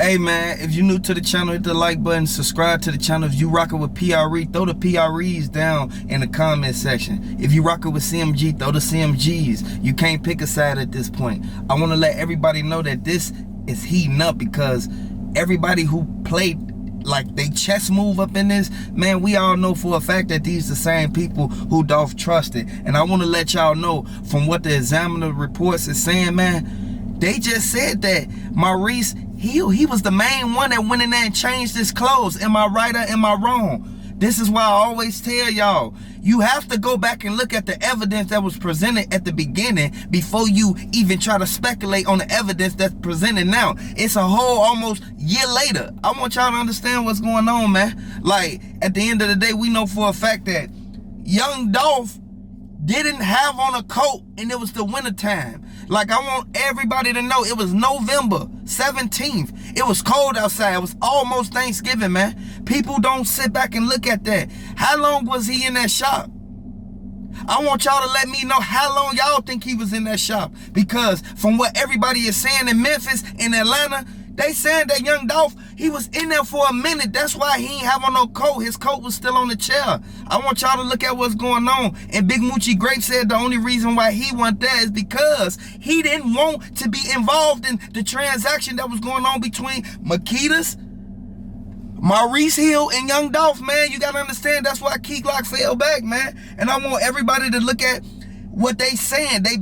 Hey man, if you're new to the channel, hit the like button, subscribe to the channel. If you rockin' with PRE, throw the PREs down in the comment section. If you rockin' with CMG, throw the CMGs. You can't pick a side at this point. I want to let everybody know that this is heating up because everybody who played like they chess move up in this, man, we all know for a fact that these the same people who Dolph trusted. And I want to let y'all know from what the examiner reports is saying, man, they just said that Maurice, he was the main one that went in there and changed his clothes. Am I right or am I wrong? This is why I always tell y'all, you have to go back and look at the evidence that was presented at the beginning before you even try to speculate on the evidence that's presented now. It's a whole almost year later. I want y'all to understand what's going on, man. Like, at the end of the day, we know for a fact that young Dolph didn't have on a coat and it was the winter time. Like, I want everybody to know it was November 17th. It was cold outside. It was almost Thanksgiving, man. People don't sit back and look at that. How long was he in that shop? I want y'all to let me know how long y'all think he was in that shop. Because from what everybody is saying in Memphis, in Atlanta, they saying that young Dolph, he was in there for a minute. That's why he ain't have on no coat. His coat was still on the chair. I want y'all to look at what's going on. And Big Moochie Grape said the only reason why he went there is because he didn't want to be involved in the transaction that was going on between Makeda's, Maurice Hill, and young Dolph, man. You gotta understand, that's why Key Glock fell back, man. And I want everybody to look at what they saying. They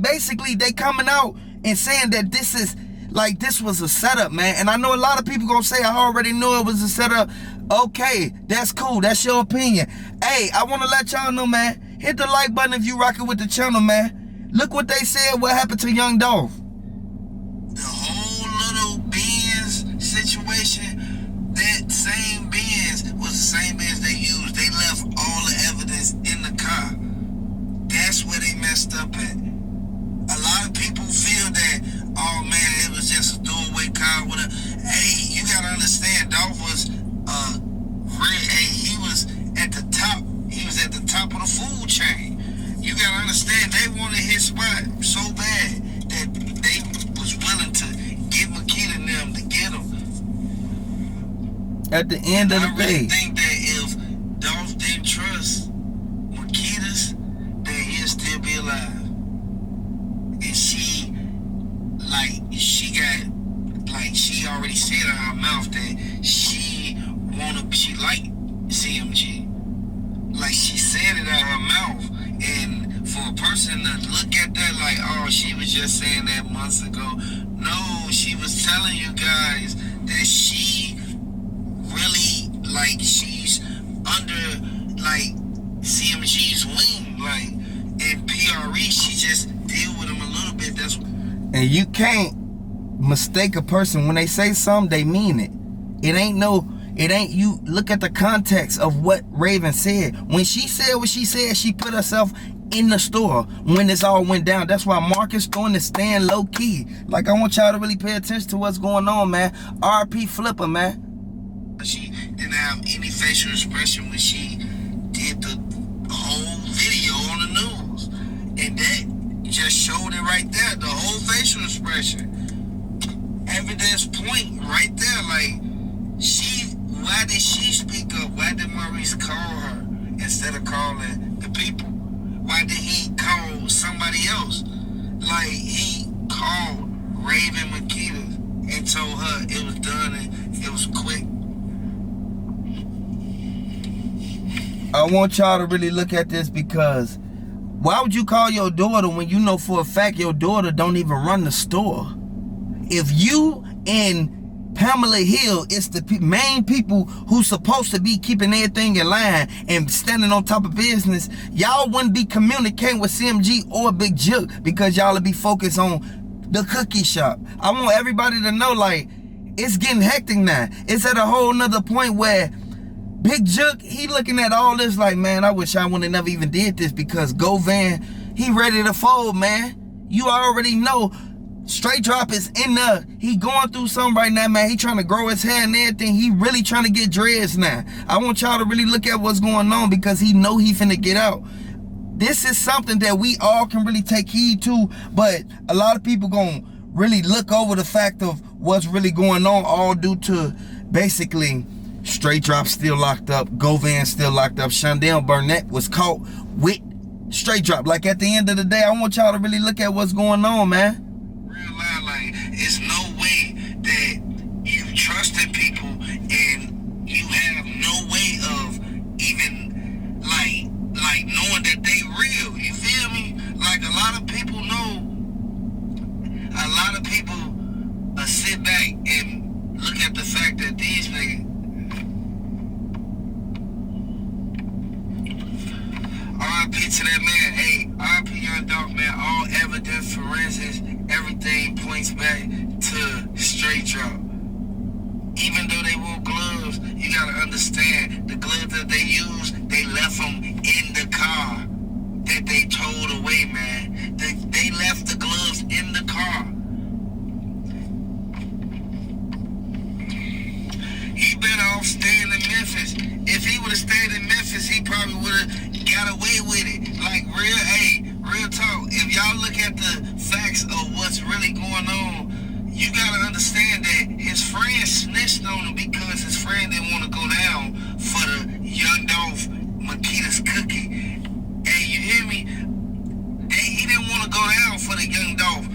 coming out and saying that this is, like, this was a setup, man. And I know a lot of people gonna say, I already knew it was a setup. Okay, that's cool. That's your opinion. Hey, I want to let y'all know, man. Hit the like button if you rockin' with the channel, man. Look what they said, what happened to young Dolph. The whole little Benz situation, that same Benz was the same Benz they used. They left all the evidence in the car. That's where they messed up at. A lot of people feel that, oh man, it was just a throwaway car with a, hey, you gotta understand, Dolph was he was at the top. He was at the top of the food chain. You gotta understand, they wanted his spot so bad that they was willing to give Makeda and them to get him. At the end of the day, I really think that if Dolph didn't trust Makeda's, then he'll still be alive. And she already said in her mouth that she liked CMG. Like, she said it out of her mouth. And for a person to look at that like, oh, she was just saying that months ago. No, she was telling you guys that she really, like, she's under, like, CMG's wing. Like, and PRE, she just deal with him a little bit. That's. And you can't mistake a person when they say something, they mean it. It ain't you look at the context of what Raven said. When she said what she said, she put herself in the store when this all went down. That's why Marcus throwing the stand low key. Like, I want y'all to really pay attention to what's going on, man. RP Flipper, man. She didn't have any facial expression when she did the whole video on the news. And that just showed it right there, the whole facial expression. Evidence point right there, like, why did she speak up? Why did Maurice call her instead of calling the people? Why did he call somebody else? Like, he called Raven Makeda and told her it was done and it was quick. I want y'all to really look at this, because why would you call your daughter when you know for a fact your daughter don't even run the store? If you and Pamela Hill is the main people who's supposed to be keeping everything in line and standing on top of business, y'all wouldn't be communicating with CMG or Big Juke, because y'all would be focused on the cookie shop. I want everybody to know, like, it's getting hectic now. It's at a whole nother point where Big Juke, he looking at all this like, man, I wish I would have never even did this, because Govan, he ready to fold, man. You already know. Straight Drop is in there. He going through something right now, man. He trying to grow his hair and everything. He really trying to get dreads now. I want y'all to really look at what's going on, because he know he finna get out. This is something that we all can really take heed to, but a lot of people gonna really look over the fact of what's really going on, all due to basically Straight Drop still locked up, Govan still locked up, Shondell Burnett was caught with Straight Drop. Like, at the end of the day, I want y'all to really look at what's going on, man. Real life, like, it's no way that you trusted people and you have no way of even like knowing that they real. You feel me? Like, a lot of people know. A lot of people sit back and look at the fact that these niggas. R.I.P. to that man. Hey, R.I.P. Young Dolph, man. All evidence, forensics, everything points back to Straight Drop. Even though they wore gloves, you gotta understand the gloves that they used, they left them in the car that they towed away, man. They left the gloves in the car. He better off staying in Memphis. If he would have stayed in Memphis, he probably would have got away with it. Like, real talk. If y'all look at the facts of what's really going on, you gotta understand that his friend snitched on him because his friend didn't want to go down for the Young Dolph Makita's cookie. Hey, you hear me? He didn't want to go down for the Young Dolph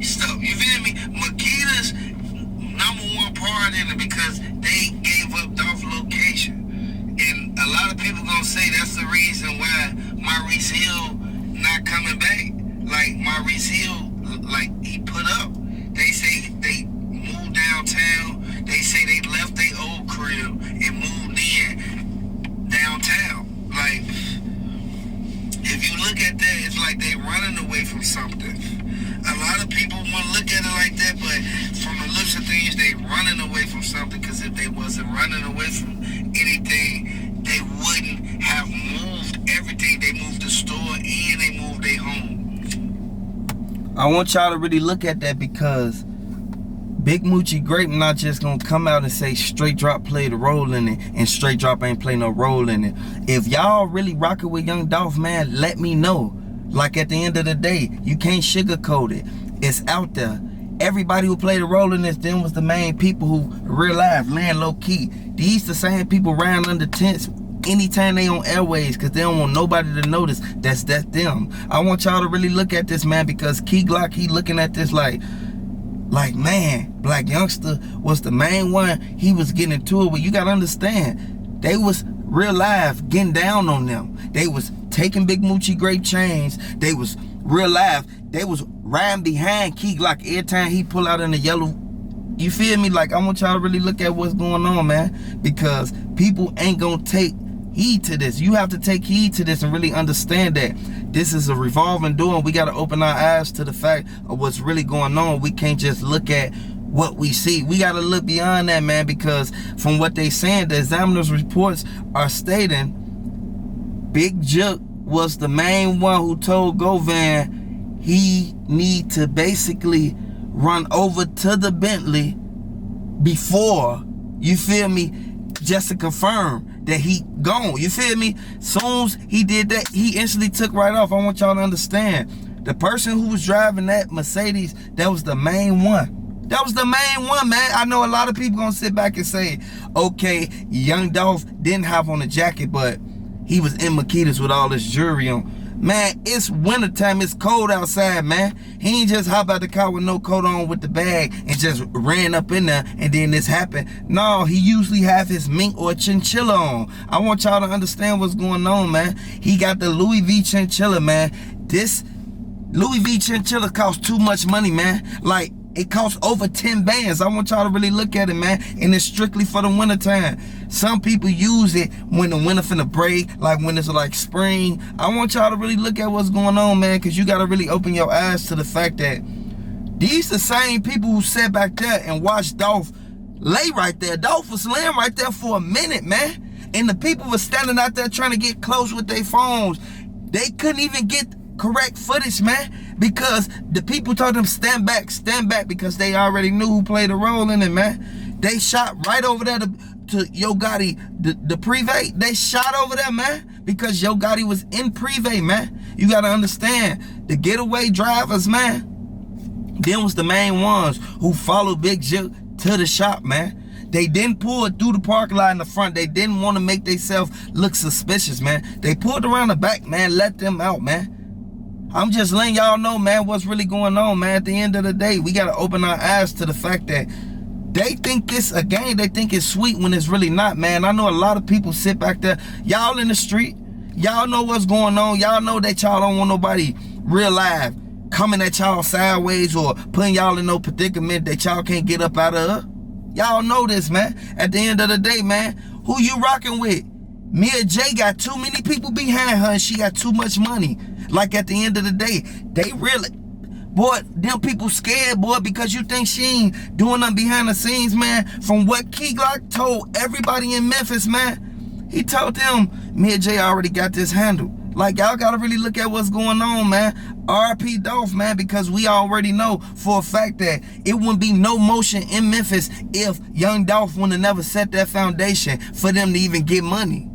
stuff. You feel me? Makita's #1 part in it because they gave up Dolph location. And a lot of people gonna say that's the reason why Maurice Hill not coming back. Like, Maurice Hill, like, he put up. They say they moved downtown. They say they left their old crib and moved in downtown. Like, if you look at that, it's like they running away from something. A lot of people want to look at it like that, but from the looks of things, they running away from something, because if they wasn't running away from anything, they wouldn't have moved everything. They moved the store and they moved their home. I want y'all to really look at that, because Big Moochie Grape not just gonna come out and say Straight Drop played a role in it and Straight Drop ain't play no role in it. If y'all really rocking with Young Dolph, man, let me know. Like, at the end of the day, you can't sugarcoat it. It's out there. Everybody who played a role in this then was the main people who real life land low key. These the same people ran under tents anytime they on airways, because they don't want nobody to notice that's them. I want y'all to really look at this, man, because Key Glock, he looking at this like man, Blac Youngsta was the main one he was getting into it with. You gotta understand, they was real life getting down on them. They was taking Big Moochie Grape chains. They was real life. They was riding behind Key Glock every time he pull out in the yellow. You feel me? Like, I want y'all to really look at what's going on, man, because people ain't gonna take heed to this. You have to take heed to this and really understand that this is a revolving door, and we got to open our eyes to the fact of what's really going on. We can't just look at what we see. We got to look beyond that, man, because from what they saying, the examiner's reports are stating Big Jook was the main one who told Govan he need to basically run over to the Bentley before, you feel me, just to confirm that he gone. You feel me? Soon as he did that, he instantly took right off. I want y'all to understand, the person who was driving that Mercedes, that was the main one. That was the main one, man. I know a lot of people gonna sit back and say, okay, Young Dolph didn't have on a jacket, but he was in Makita's with all this jewelry on. Man, it's wintertime. It's cold outside, man. He ain't just hop out the car with no coat on with the bag and just ran up in there and then this happened. No, he usually have his mink or chinchilla on. I want y'all to understand what's going on, man. He got the Louis V chinchilla, man. This Louis V chinchilla costs too much money, man. Like, it costs over 10 bands. I want y'all to really look at it, man. And it's strictly for the wintertime. Some people use it when the winter finna break, like when it's like spring. I want y'all to really look at what's going on, man, because you got to really open your eyes to the fact that these the same people who sat back there and watched Dolph lay right there. Dolph was laying right there for a minute, man. And the people were standing out there trying to get close with their phones. They couldn't even get correct footage, man, because the people told them stand back, because they already knew who played a role in it, man. They shot right over there to Yo Gotti, the Privé. They shot over there, man, because Yo Gotti was in Privé, man. You gotta understand, the getaway drivers, man, them was the main ones who followed Big J to the shop, man. They didn't pull it through the parking lot in the front. They didn't want to make themselves look suspicious, man. They pulled around the back, man. Let them out, man. I'm just letting y'all know, man, what's really going on, man. At the end of the day, we got to open our eyes to the fact that they think this a game. They think it's sweet when it's really not, man. I know a lot of people sit back there. Y'all in the street. Y'all know what's going on. Y'all know that y'all don't want nobody real live coming at y'all sideways or putting y'all in no predicament that y'all can't get up out of. Y'all know this, man. At the end of the day, man, who you rocking with? Mia J got too many people behind her and she got too much money. Like at the end of the day, they really, boy, them people scared, boy, because you think she ain't doing nothing behind the scenes, man. From what Key Glock told everybody in Memphis, man, he told them Mia J already got this handled. Like, y'all gotta really look at what's going on, man. RP Dolph, man, because we already know for a fact that it wouldn't be no motion in Memphis if young Dolph wouldn't have never set that foundation for them to even get money.